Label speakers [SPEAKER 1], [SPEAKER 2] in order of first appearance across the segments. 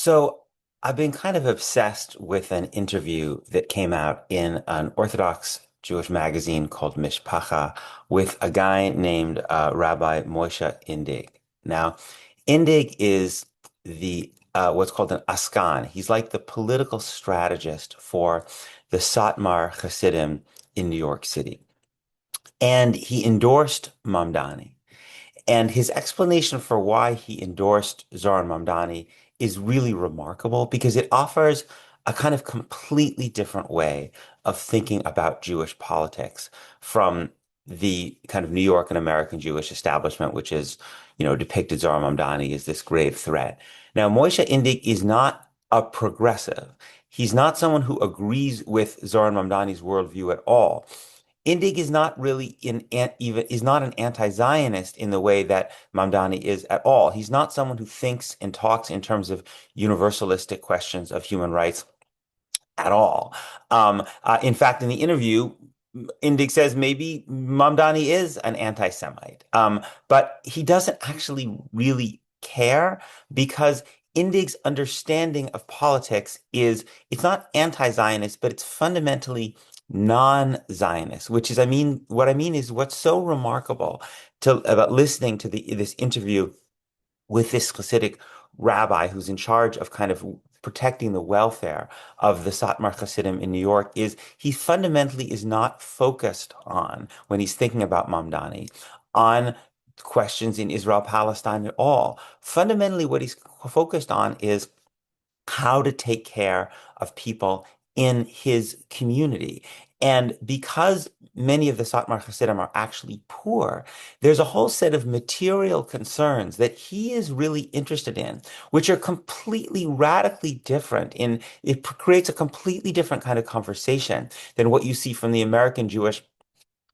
[SPEAKER 1] So I've been kind of obsessed with an interview that came out in an Orthodox Jewish magazine called Mishpacha with a guy named Rabbi Moshe Indig. Now, Indig is the what's called an askan. He's like the political strategist for the Satmar Chassidim in New York City. And he endorsed Mamdani. And his explanation for why he endorsed Zoran Mamdani is really remarkable because it offers a kind of completely different way of thinking about Jewish politics from the kind of New York and American Jewish establishment, which is, depicted Zoran Mamdani as this grave threat. Now, Moshe Indig is not a progressive. He's not someone who agrees with Zoran Mamdani's worldview at all. Indig is not really even is not an anti-Zionist in the way that Mamdani is at all. He's not someone who thinks and talks in terms of universalistic questions of human rights at all. In fact, in the interview, Indig says maybe Mamdani is an anti-Semite, but he doesn't actually really care because Indig's understanding of politics is it's not anti-Zionist, but it's fundamentally non-Zionist, which is, what I mean is what's so remarkable about listening to this interview with this Hasidic rabbi who's in charge of kind of protecting the welfare of the Satmar Chassidim in New York is he fundamentally is not focused on, when he's thinking about Mamdani, on questions in Israel-Palestine at all. Fundamentally, what he's focused on is how to take care of people in his community. And because many of the Satmar Hasidim are actually poor, there's a whole set of material concerns that he is really interested in, which are completely radically different it creates a completely different kind of conversation than what you see from the American Jewish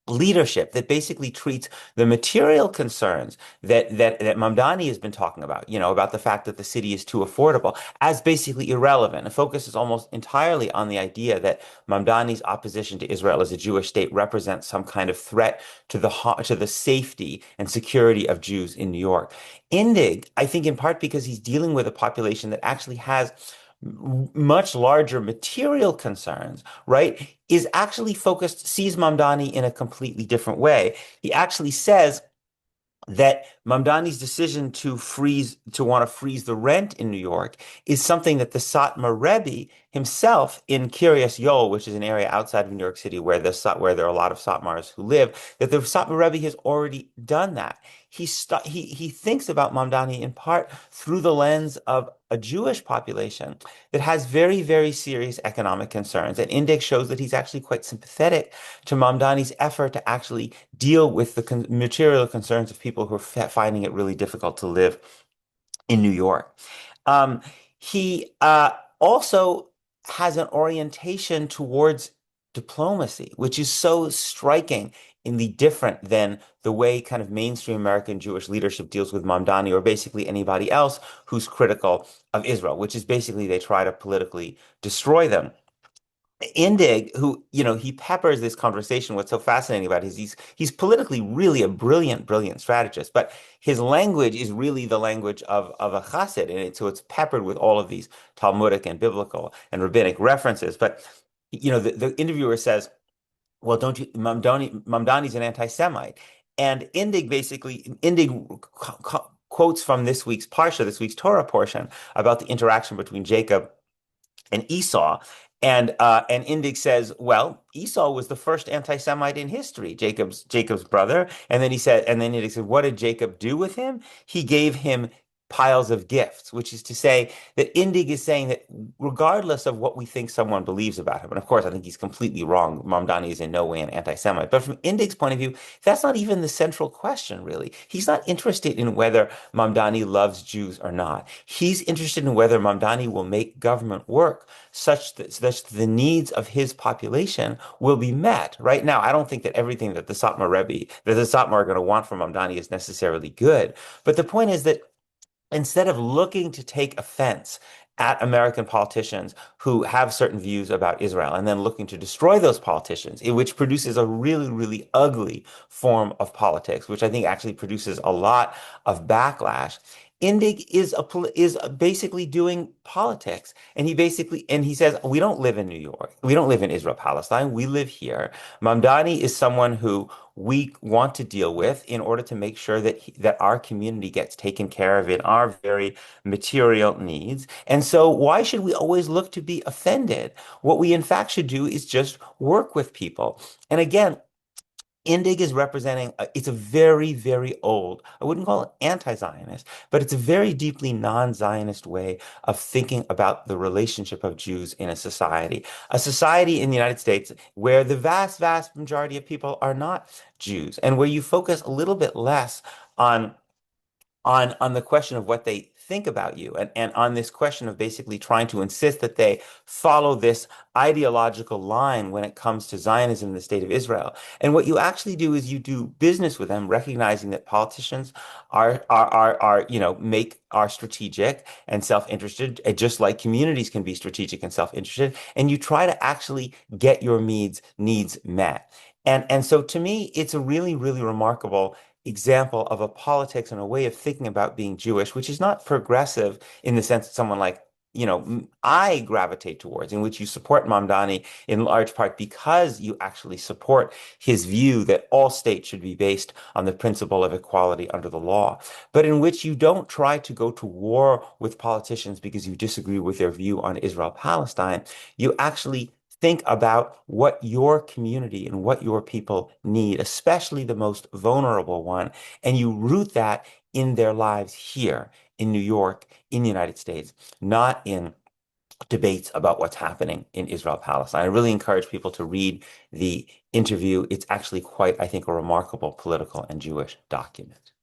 [SPEAKER 1] leadership that basically treats the material concerns that Mamdani has been talking about, about the fact that the city is too affordable, as basically irrelevant. It focuses almost entirely on the idea that Mamdani's opposition to Israel as a Jewish state represents some kind of threat to the safety and security of Jews in New York. Indig, I think in part because he's dealing with a population that actually has much larger material concerns, right, is actually sees Mamdani in a completely different way. He actually says that Mamdani's decision to want to freeze the rent in New York is something that the Satmar Rebbe himself in Kiryas Yol, which is an area outside of New York City where there are a lot of Satmars who live, that the Satmar Rebbe has already done that. He thinks about Mamdani in part through the lens of a Jewish population that has very, very serious economic concerns. And Index shows that he's actually quite sympathetic to Mamdani's effort to actually deal with the material concerns of people who are finding it really difficult to live in New York. He also has an orientation towards diplomacy, which is so striking in the different than the way kind of mainstream American Jewish leadership deals with Mamdani or basically anybody else who's critical of Israel, which is basically they try to politically destroy them. Indig, who, he peppers this conversation. What's so fascinating about it is he's politically really a brilliant, brilliant strategist, but his language is really the language of a chassid, and so it's peppered with all of these Talmudic and biblical and rabbinic references. But, the interviewer says, well, don't you, Mamdani's an anti-Semite. And Indig quotes from this week's Parsha, this week's Torah portion, about the interaction between Jacob and Esau. And Indig says, well, Esau was the first anti-Semite in history, Jacob's brother. And then Indig said, what did Jacob do with him? He gave him piles of gifts, which is to say that Indig is saying that regardless of what we think someone believes about him, and of course I think he's completely wrong, Mamdani is in no way an anti-Semite, but from Indig's point of view, that's not even the central question, really. He's not interested in whether Mamdani loves Jews or not. He's interested in whether Mamdani will make government work such that the needs of his population will be met. Right now, I don't think that everything that the Satmar are going to want from Mamdani is necessarily good. But the point is that instead of looking to take offense at American politicians who have certain views about Israel and then looking to destroy those politicians, which produces a really, really ugly form of politics, which I think actually produces a lot of backlash. Indig is basically doing politics, and he says we don't live in New York, we don't live in Israel Palestine, we live here. Mamdani is someone who we want to deal with in order to make sure that our community gets taken care of in our very material needs. And so why should we always look to be offended? What we in fact should do is just work with people. And again, Indig is representing, it's a very, very old, I wouldn't call it anti-Zionist, but it's a very deeply non-Zionist way of thinking about the relationship of Jews in a society in the United States where the vast, vast majority of people are not Jews, and where you focus a little bit less on on the question of what they think about you and on this question of basically trying to insist that they follow this ideological line when it comes to Zionism and the state of Israel. And what you actually do is you do business with them, recognizing that politicians are strategic and self-interested, just like communities can be strategic and self-interested, and you try to actually get your needs met. And so to me, it's a really, really remarkable example of a politics and a way of thinking about being Jewish, which is not progressive in the sense that someone like, I gravitate towards, in which you support Mamdani in large part because you actually support his view that all states should be based on the principle of equality under the law, but in which you don't try to go to war with politicians because you disagree with their view on Israel-Palestine. You actually think about what your community and what your people need, especially the most vulnerable one, and you root that in their lives here in New York, in the United States, not in debates about what's happening in Israel-Palestine. I really encourage people to read the interview. It's actually quite, I think, a remarkable political and Jewish document.